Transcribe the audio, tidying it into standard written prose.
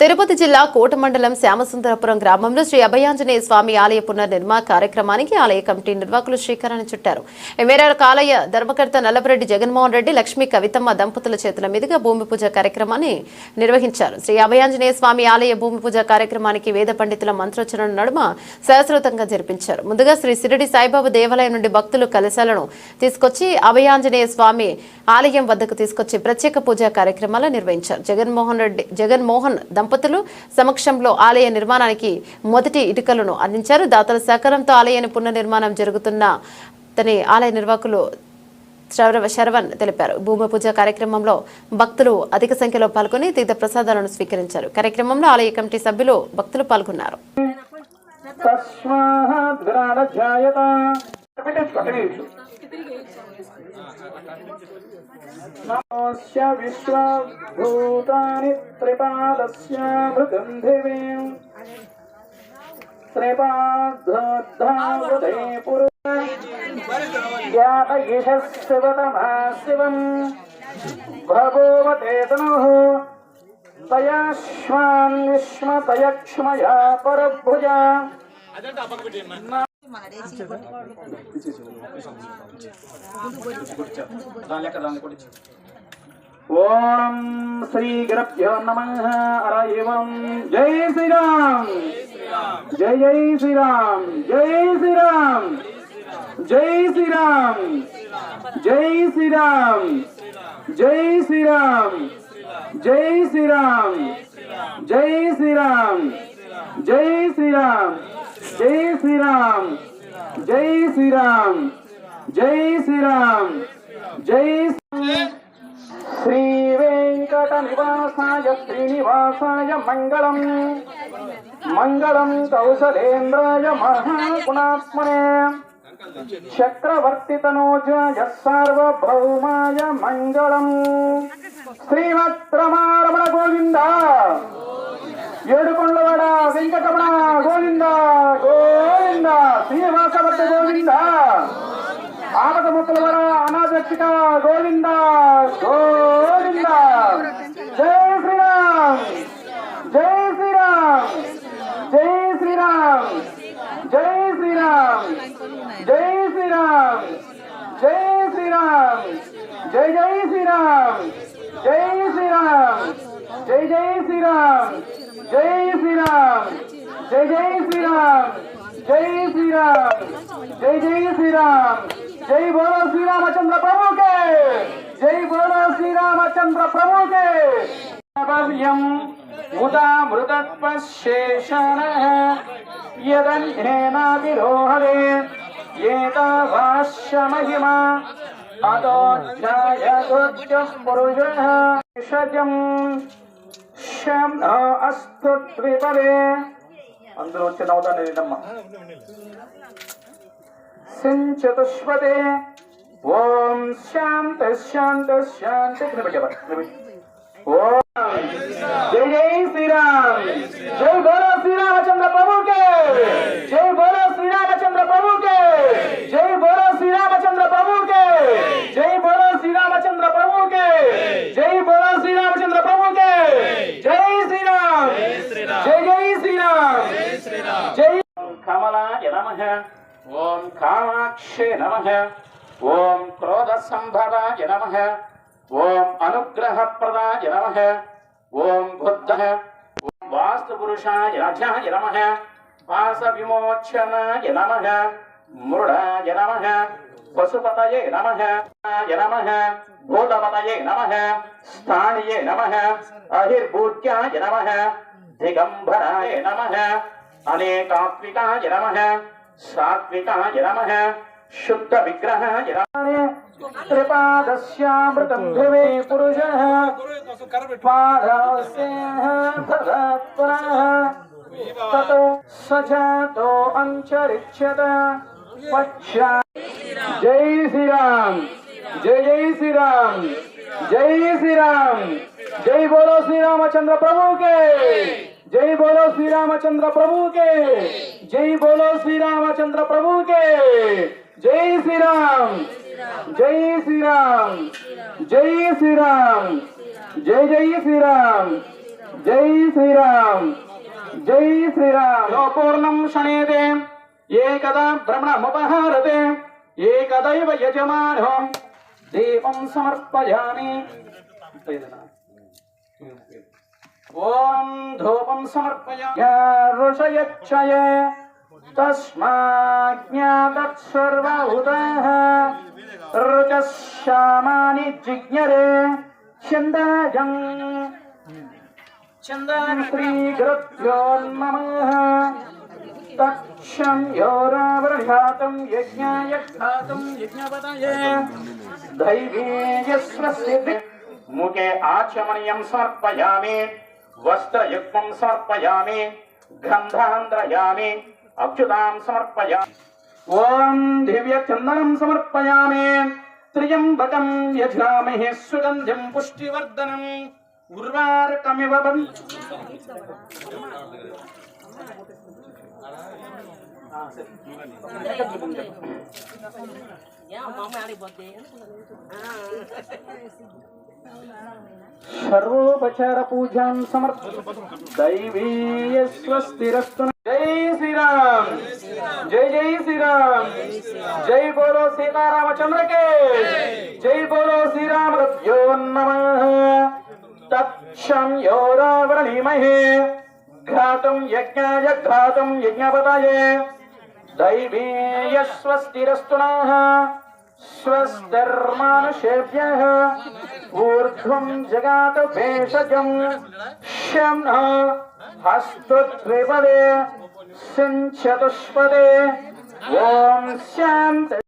తిరుపతి జిల్లా కోట మండలం శ్యామసుందరపురం గ్రామంలో శ్రీ అభయాంజనేయ స్వామి ఆలయ పునర్నిర్మాణ కార్యక్రమానికి ఆలయ కమిటీ నిర్వాహకులు శ్రీకారాన్ని చుట్టారు. ఈ మేరకు ఆలయ ధర్మకర్త నల్లపరెడ్డి జగన్మోహన్ రెడ్డి, లక్ష్మీ కవితమ్మ దంపతుల చేతుల మీదుగా భూమి పూజ కార్యక్రమాన్ని నిర్వహించారు. శ్రీ అభయాంజనేయ స్వామి ఆలయ భూమి పూజ కార్యక్రమానికి వేద పండితుల మంత్రోచ్చరణ నడుమ శాస్త్రోక్తంగా జరిపించారు. ముందుగా శ్రీ షిరిడి సాయిబాబా దేవాలయం నుండి భక్తులు కలశాలను తీసుకొచ్చి అభయాంజనేయ స్వామి ఆలయం వద్దకు తీసుకొచ్చి ప్రత్యేక పూజా కార్యక్రమాలు నిర్వహించారు. జగన్మోహన్ దంపతులు సమక్షంలో ఆలయ నిర్మాణానికి మొదటి ఇటుకలను అందించారు. దాతల సహకారంతో ఆలయాన్ని పునర్నిర్మాణం జరుగుతుందని ఆలయ నిర్వాహకులు శరవణ్ తెలిపారు. భూమి పూజ కార్యక్రమంలో భక్తులు అధిక సంఖ్యలో పాల్గొని తీర్థ ప్రసాదాలను స్వీకరించారు. కార్యక్రమంలో ఆలయ కమిటీ సభ్యులు భక్తులు పాల్గొన్నారు. నమస్య విశ్వభూతాని త్రిపాదస్య మృతం దివీం త్రిపాదోద్ధే పురుషయాతయిషస్సివతమా శివం భగవతే తనుః తయాశ్వాన్ విశ్మతయక్ష్మయా పరభుజా ఓం శ్రీ గురుభ్యో నమః. హరివం. జై శ్రీరామ్, జై జై శ్రీరామ్, జై శ్రీరామ్, జై శ్రీరామ్, జై శ్రీరామ్, జై శ్రీరామ్, జై శ్రీరామ్, జై శ్రీరామ్, జై శ్రీరామ్, జై శ్రీరామ్, జై శ్రీరామ్, జై శ్రీరామ్, జై శ్రీ వెంకట నివాసాయ శ్రీనివాసాయ మంగళం. మంగళం కౌసలేంద్రాయ మహాగుణాత్మనే చక్రవర్తి తనూజాయ సార్వభౌమాయ మంగళం. శ్రీమద్రమారమణ గోవింద, ఏడుకొండవాడ వెంకటరమణ గోవింద గోవింద, శ్రీనివాసవర్త గోవింద, ఆపద ముక్కలవాడ అనాథక్షిక గోవింద గోవింద. జై శ్రీరామ్, జై శ్రీరామ్, జై శ్రీరామ్, జై శ్రీరామ్, జై శ్రీరామ్, జై శ్రీరామ్, జై జై శ్రీరామ్, జై శ్రీరామ్, జై జై శ్రీరామ్, జై శ్రీరామ్, జై జై శ్రీరామ్, జై శ్రీరామ్, జై జై శ్రీరామ్. జై బోలో శ్రీరామచంద్ర ప్రభుకే, జై బోలో శ్రీరామచంద్ర ప్రభుకే. భవ్యం ఉదామృతత్వశేషణః యదన్యేనావిరోహదే ఏతావాస్య మహిమా అదోధ్యాయతుజ్జః పురుషః షజం శంనో అస్తు ద్విపదే. అందరూ వచ్చిన అవుతాను వినమ్మ. సించతుష్పదే. ఓం శాంతి శాంతి శాంతి. ఓం జై జై శ్రీరామ్, జై బోలో శ్రీరామచంద్ర ప్రభుకే, జై బోలో శ్రీరామచంద్ర ప్రభుకే, జై బోలో శ్రీరామచంద్ర ప్రభుకే, జై బోలో శ్రీరామచంద్ర ప్రభుకే, జై బోలో శ్రీరామచంద్ర ప్రభుకే. జై శ్రీరామ్, జై జై శ్రీరామ్, జై. కమలాయ నమః. ఓం కామాక్షే నమః. ఓం క్రోధ సంభవాయ నమః. ఓం అనుగ్రహప్రదాయ నమః. ఓం బుద్ధః. ఓం వాస్తుపురుషాయ రాజ్యాయ నమః. వాస విమోచనాయ నమః. మృడాయ నమః. పశుపతయే నమః. నమః. భూతపతయే నమః. స్థాణియే నమః. అహిర్భూత్యాయ నమః. దిగంబరాయ నమః. అనేకాత్మికాయ నమః. సాత్వికాయ నమః. శుద్ధ విగ్రహాయ నమః. త్రిపాదస్యామృతం ధ్రువే పురుషః పాదస్యః తదత్పరః తతో సజాతో అంచరిష్యత పశ్చా. జై శ్రీరామ్, జై జై శ్రీరామ్, జై శ్రీరామ్. జై బోలో శ్రీరామచంద్ర ప్రభుకే, జై బోలో శ్రీరామచంద్ర ప్రభుకే, జై బోలో శ్రీరామచంద్ర ప్రభుకే. జై శ్రీరామ్, జై శ్రీరామ్, జై శ్రీరామ్, జై జై శ్రీరామ్, జై శ్రీరామ్ జై శ్రీరామ్ పూర్ణం శణేదే ఏకదా భ్రమణముపహారతే ఏకదైవ యజమానో దీపం సమర్పయామి ఓం ధూపం సమర్పయామి ఋషయచ్చయే తస్మాజ్ఞాతత్ సర్వభూతాః రుచశ్యామాని జిజ్ఞరే ఛందజం ఛందం శ్రీ గురుభ్యో నమః తక్షం యోరావృఘాతం యజ్ఞాయ ఘాతం యజ్ఞపతయే దైవీయస్వస్య ముఖే ఆచమనీయం సమర్పయామి వస్త్రయుగ్మం సమర్పయామి గంధాంధ్రయామి అక్షుతాం సమర్పయామి ఓం దివ్యచందనం సమర్పయామి త్ర్యంబకం యజామహే సుగంధిం పుష్టివర్ధనం ఉర్వారుకమివ సర్వోపచార పూజాం దైవీయ స్వస్తిరస్తు జై శ్రీరామ్ జై జై శ్రీరామ్ జై బోలో సీతారామచంద్ర కే జై బోలో శ్రీరామభ్యో నమః తక్షం యోరావృణీమహే ఘాతం యజ్ఞాయ ఘాతం యజ్ఞపతయే దైవీయ స్వస్తిరస్తు నః స్వస్తిర్మానుషేభ్యః ఊర్ధ్వం జగాత భేషజం శం హస్తద్విపదే సించతుష్పదే ఓం శాంతి